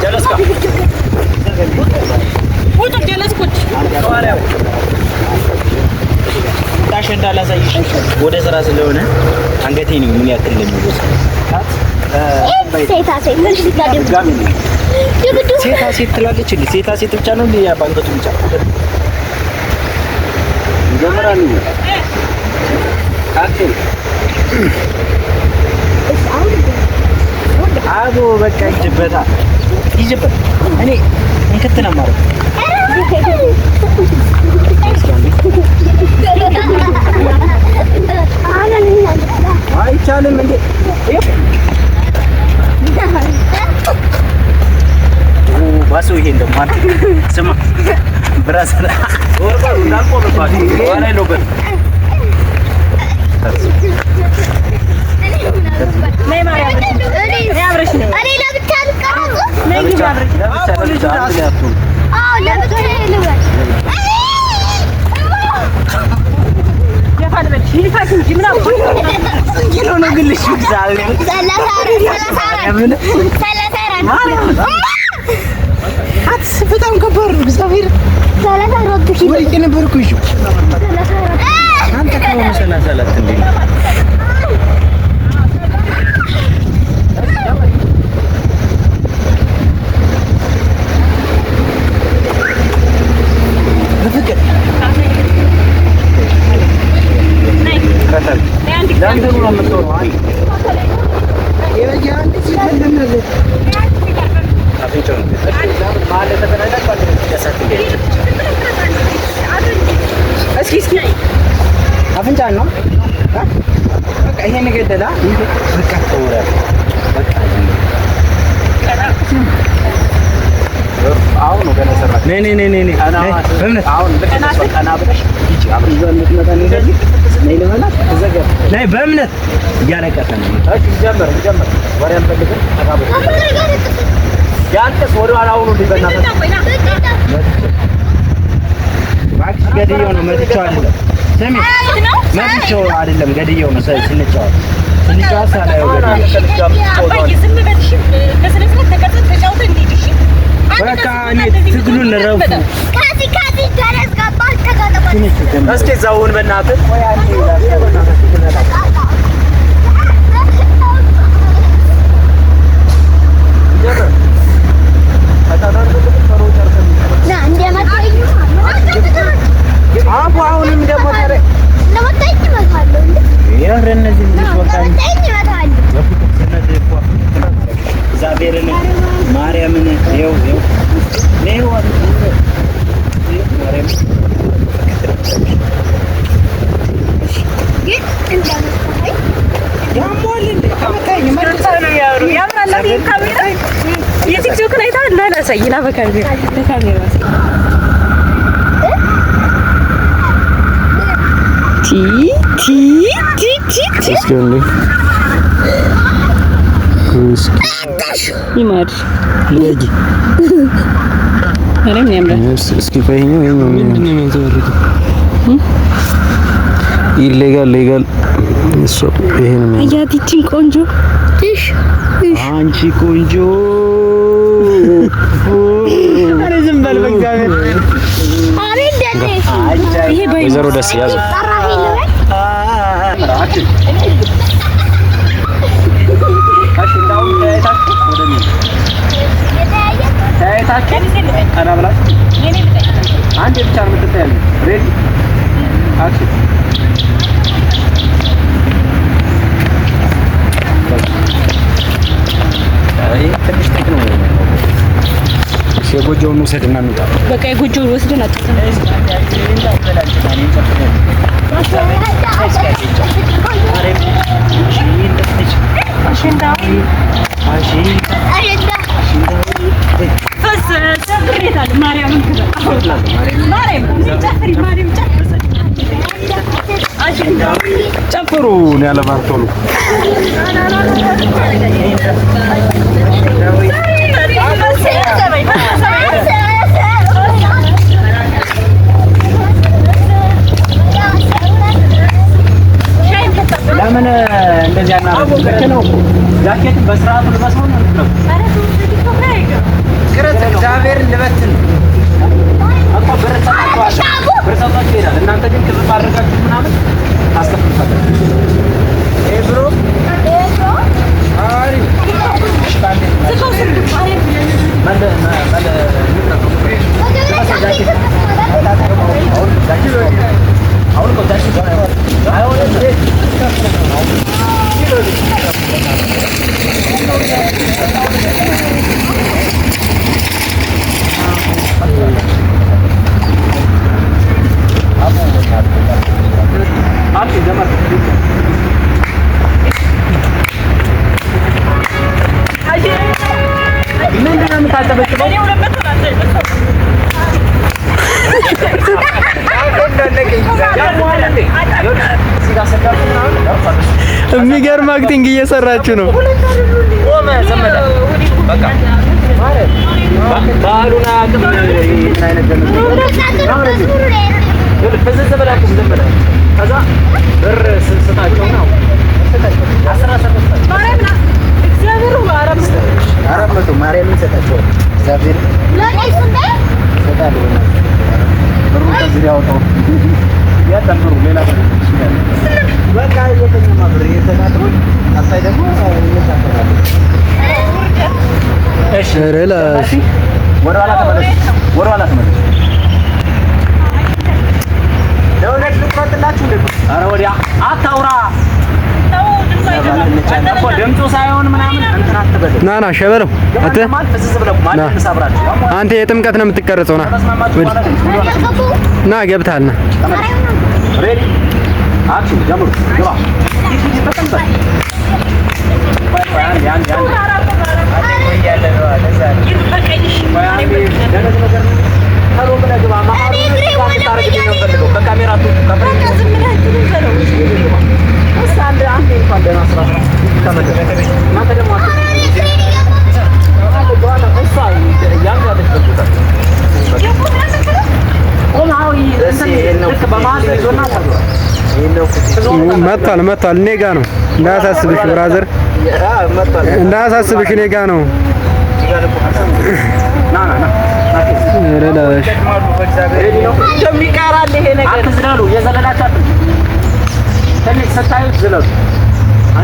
ጀለስካ ቁጭ ጀለስኩት ሐዋርያው ታሽ እንዳላሳይሽ ወደ ስራ ስለሆነ አንገቴ ነው ምን ያክል ለሚወስ ሴታ ሴት ትላለች እንዴ? ሴታ ሴት ብቻ ነው እንዴ? ያባንገቱ ብቻ ጀመራኒ አክል አቦ በቃ ይጅበት እኔ እንከተና ማረው አይቻልም እንዴ? ባሱ ይሄ እንደማን ስማ ብራዘር ወርባሩ እንዳልቆምባት ዋና ይሎበት ነይ ማርያም ነይ አብረሽ ነው እኔ ለብቻ ልቀርጽ ነይ አብረሽ አዎ ለብቻ ልበል ያፋልበሽ ይልፋሽ እንጂ ምን አውቆ ኪሎ ነው ግልሽ ይዛል አትስ በጣም ከባድ ነው። እግዚአብሔር 34 ኪሎ ወይ ከነበርኩሽ አንተ ከሆነ 34 እንዴ በፍቅር ነይ ከተል ለአንተ ነው የምትሆነው አይ የያን ሲፈልግ አፍንጫውን ማለት ተተናዳቅ ባለ ያሳት እስኪ አፍንጫ ነው በቃ ይሄን ገደላ በቃ ተወራ በቃ አሁን ነው ገና ሰራ ነይ አሁን ቀና ብለሽ ይቺ አብረን የምትመጣ ነገር ነይ ለማለት ተዘገረ ነይ በእምነት እያለቀሰ ነው እሺ ጀመር ወሬ አንፈልግም ተጋበ ያንተስ ወደ ኋላ አሁን ሊበናታ ባክስ ገድየው ነው መጥቻው አይደለም ሰሚ መጥቻው አይደለም ገድየው ነው ስንጫወት ሳላየው ገድየው አባዬ ዝም በልሽ በስነስርዓት ተቀጥተሽ ተጫውተሽ እንሂድ እሺ በቃ እኔ ትግሉን ረፉ ካዚ ደረስ ገባህ ተጋጠመ እስኪ እዛውን በእናትህ ወይ አንዴ አሁንም ደግሞ እግዚአብሔርን ማርያምን ይኸው የቲክቶክ ላይ ታላላሳይና በካሜራ ይማር ለጂ አረም ያምራል። እስኪ ፈይኛው ይሄው ምንድነው የሚያዘወርደው? ኢሌጋል እሱ ይሄ ነው አያቲችን ቆንጆ አንቺ ቆንጆ አረ ዝም በል በእግዚአብሔር አሬ ደኔ ይሄ ወይዘሮ ደስ ያዘው አንዴ ብቻ ነው የምትታየው። ሬዲ አክሽን አይ ትንሽ ነው የጎጆውን ወሰድና እንውጣ። በቃ የጎጆውን ወስደን አጥተን ጨፍሩ ያለ ባርቶሉ ለምን እንደዚህ አናደርግም? ነው ጃኬት በስርዓቱ ልበሰው ነው። እግዚአብሔር ልበትን አባ በረታታችሁ ይላል። እናንተ ግን ክብር አድርጋችሁ ምናምን ታስተፍሩታላችሁ። ብሮ አሪ ሽታለ የሚገርም አክቲንግ እየሰራችሁ ነው። ና ሸበለው አንተ የጥምቀት ነው የምትቀረጸው። ና ገብታል ና መጥቷል። እኔ ጋ ነው እንዳያሳስብሽ ብራዘር፣ እንዳያሳስብሽ እኔ ጋ ነው።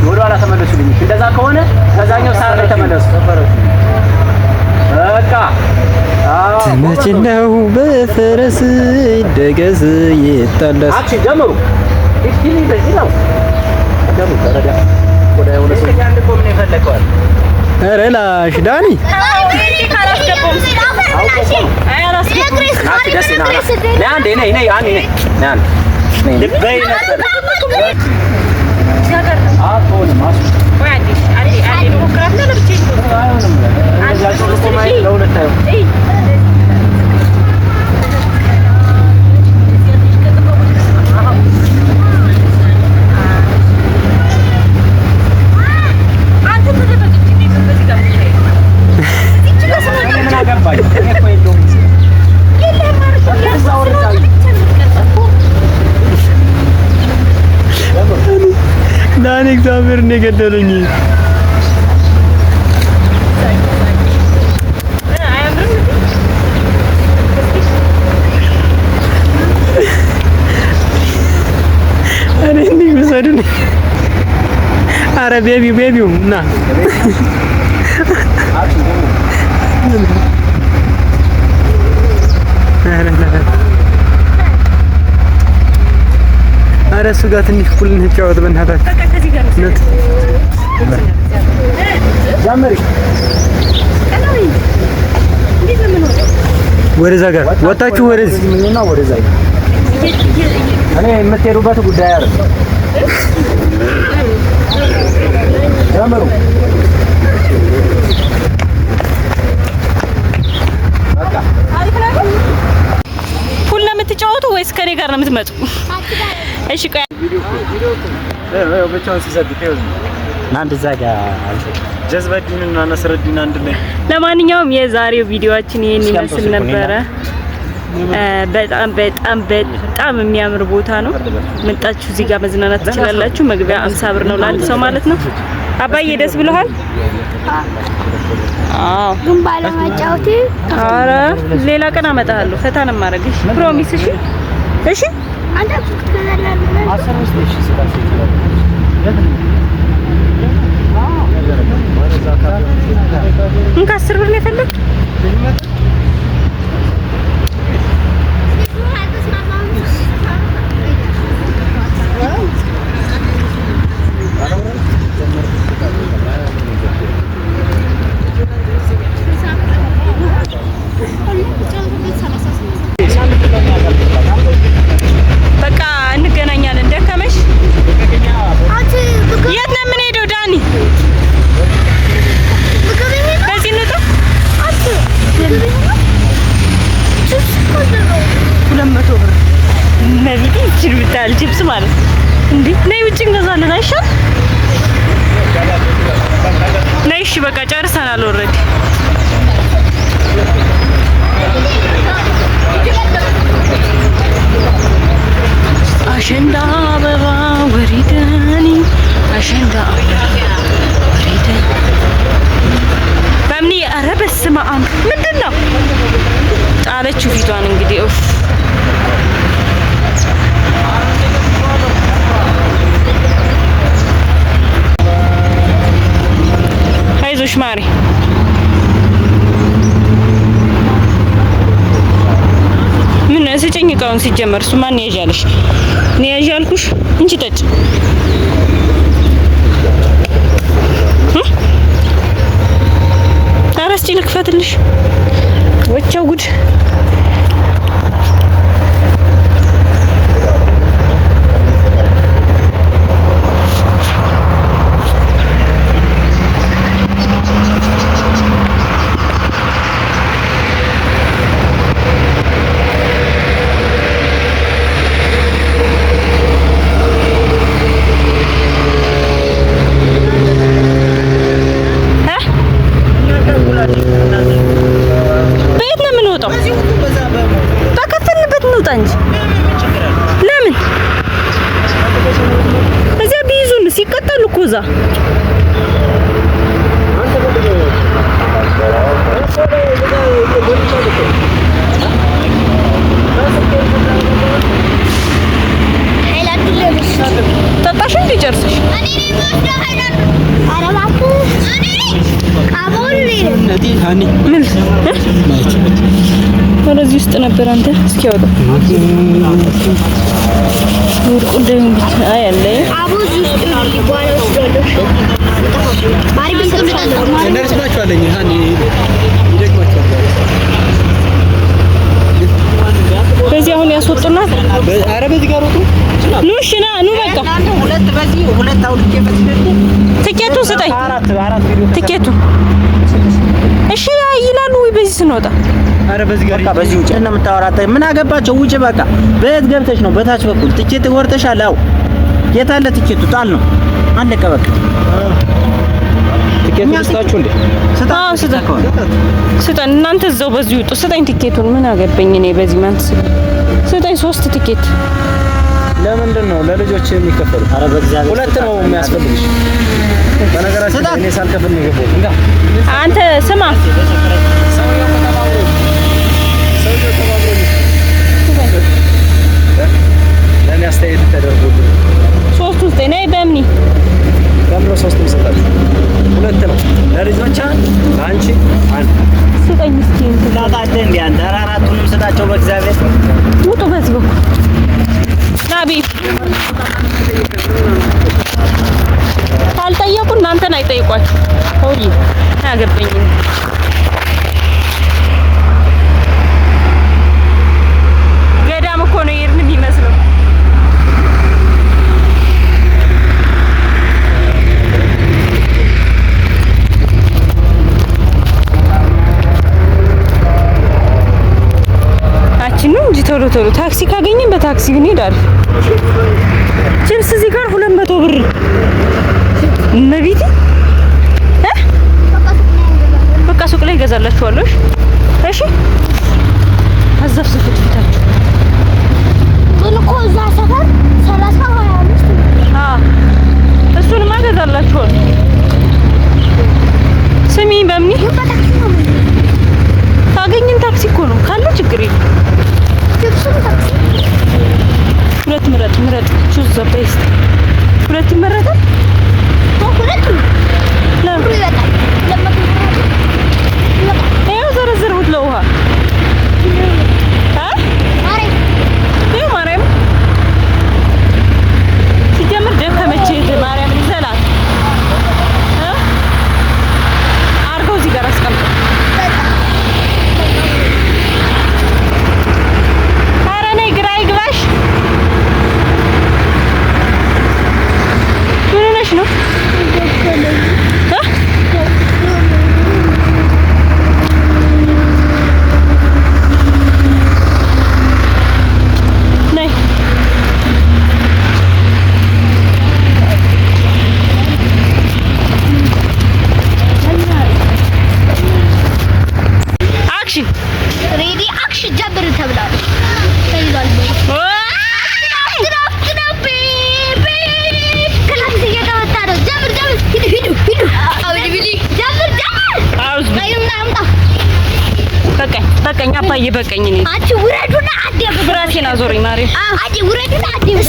ወደኋላ ተመለሱልኝ። እንደዛ ከሆነ ከዛኛው ሳር ላይ ተመለሱ። በቃ መችነው በፈረስ ደገስ ይጣለስ አቺ ጀምሩ። እስኪ በዚህ ነው ደሙ ተረዳ ወደ ወደ ሰው ያንድ ቆም ነው የፈለከዋል። ኧረ ላሽ ዳኒ ዳኒ እግዚአብሔር ነው የገደለኝ። አረ እንዴ መሰደኝ። አረ ቤቢው ና አረ እሱ ጋር ትንሽ ኩል እንጫወት በእናታችሁ። ወደዛ ጋር ወጣችሁ ወደዚህ ወደዛ እኔ የምትሄዱበት ጉዳይ አይደለም። ጀምሩ በቃ ሁሉ የምትጫወቱ ወይስ ከኔ ጋር ነው የምትመጡ? እሺ ቆይ ብቻውን ሲሰድት ይኸውልህ አንድ እዛ ጋር ጀዝበዲንና ነስረዲን አንድ ላይ። ለማንኛውም የዛሬው ቪዲዮአችን ይሄን ይመስል ነበረ። በጣም የሚያምር ቦታ ነው። መጣችሁ እዚህ ጋር መዝናናት ትችላላችሁ። መግቢያ 50 ብር ነው ለአንድ ሰው ማለት ነው። አባዬ ደስ ብሎሃል? አዎ ግን ባለማጫወቴ ኧረ ሌላ ቀን አመጣለሁ። ፈታ ነው የማደርግሽ። ፕሮሚስ። እሺ እሺ። አንተ ትከዘላለህ። እንካ 10 ብር ነው የፈለግህ? በቃ እንገናኛለን። ደከመሽ? የት ነው የምንሄደው ዳኒ? በዚህ እንውጣ። 200 ብር ነቢቲ ይችል ብታል ቺፕስ ማለት እንዴ? ነይ ውጭ እንገዛለን አይሻል? ነይ እሺ በቃ ጨርሰናል ኦልሬዲ። አሸንዳ አበባ ወሪደኒ አሸንዳ ወሪደኒ በምኒ ኧረ በስመ አብ ምንድን ነው ጣለችው ፊቷን እንግዲህ ኡፍ አይዞሽ ማሪ ምን ስጭኝ እቃውን ሲጀመር እሱ ማን ያዣልሽ እኔ ያዣልኩሽ እንጂ ጠጭ አረስቲ ልክፈትልሽ ወቻው ጉድ ለምን እዚያ ቢይዙን ሲቀጠሉ እኮ እዛ ጠጣሽ እንዴ ጨርሰሽ? ምን ወደዚህ ውስጥ ነበር አንተ እስኪ አውጣ ወርቁ ደም ብቻ ያለ አቡዝ ውስጥ ጓራ ውስጥ ማሪ ቢሰጣለው እንደርስባችኋለኝ ሃኒ ይደግማችኋል። በዚህ አሁን ያስወጡናል። ኧረ በዚህ ጋር ወጡ ኑ እሺ ና ኑ በቃ ሁለት በዚህ ሁለት አውልቄ በዚህ ትኬቱ ስጠኝ አራት ቪዲዮ ትኬቱ እሺ ይላሉ ወይ በዚህ ስንወጣ አረ በዚህ ጋር በቃ በዚህ ውጭ እና የምታወራታ ምን አገባቸው? ውጭ በቃ በየት ገብተሽ ነው? በታች በኩል ትኬት ወርተሻል። አው የት አለ ትኬቱ? ጣል ነው አለቀ በቃ። ትኬቱን ስጣችሁ እንዴ? ስጠን እናንተ እዛው በዚህ ውጡ። ስጠኝ ትኬቱን ምን አገባኝ እኔ በዚህ ማንት ስጠኝ 3 ትኬት። ለምንድን ነው ለልጆች የሚከፈሉ? አረ በእግዚአብሔር ሁለት ነው የሚያስፈልግሽ። በነገራችን እኔ ሳልከፍል ነው የገባሁት። እንጋ አንተ ስማ ለኔ አስተያየት ተደርጎልኝ 3 ውስጥ ነይ በእምኒ ከምሮ 3 ሰጣችሁ። ሁለት ነው ለልጆች አንቺ አንተ ስጠኝ እስኪ ታጣደ እንዴ አንተ አራቱንም ስጣቸው በእግዚአብሔር ውጡ በዚህ በኩል ናቢ ካልጠየቁ እናንተን አይጠይቋችሁ ሆዲ ያገበኝ ገዳም እኮ ነው ይርን የሚመስለው አችኑ እንጂ ቶሎ ቶሎ ታክሲ ካገኘን በታክሲ እንሄዳለን። ቺፕስ እዚህ ጋር 200 ብር ነቢቲ በቃ ሱቅ ላይ ገዛላችኋለሁ። እሺ አዘፍዝፉት ፊታችሁ ግን እኮ እዛ ሰፈር 30-25 እሱንማ ገዛላችኋለሁ። ስሚ በምኒ ችግር የለም። ሁለት ምረጥ ቹዝ ዘ ቤስት። ሁለት ይመረጣል። ይኸው ዘረዘርሁት ለውሃ ማርያም ሲጀምር ደከመች ማርያም ይዘላት አድርገው እዚህ ጋር አስቀምጠው። ኧረ ነይ ግራ ይግባሽ። ምን ሆነሽ ነው? በቀኝ አባዬ በቀኝ ነኝ። አንቺ ውረዱና አደብ ብራሴን አዞረኝ ማርያም። አንቺ ውረዱና አደብ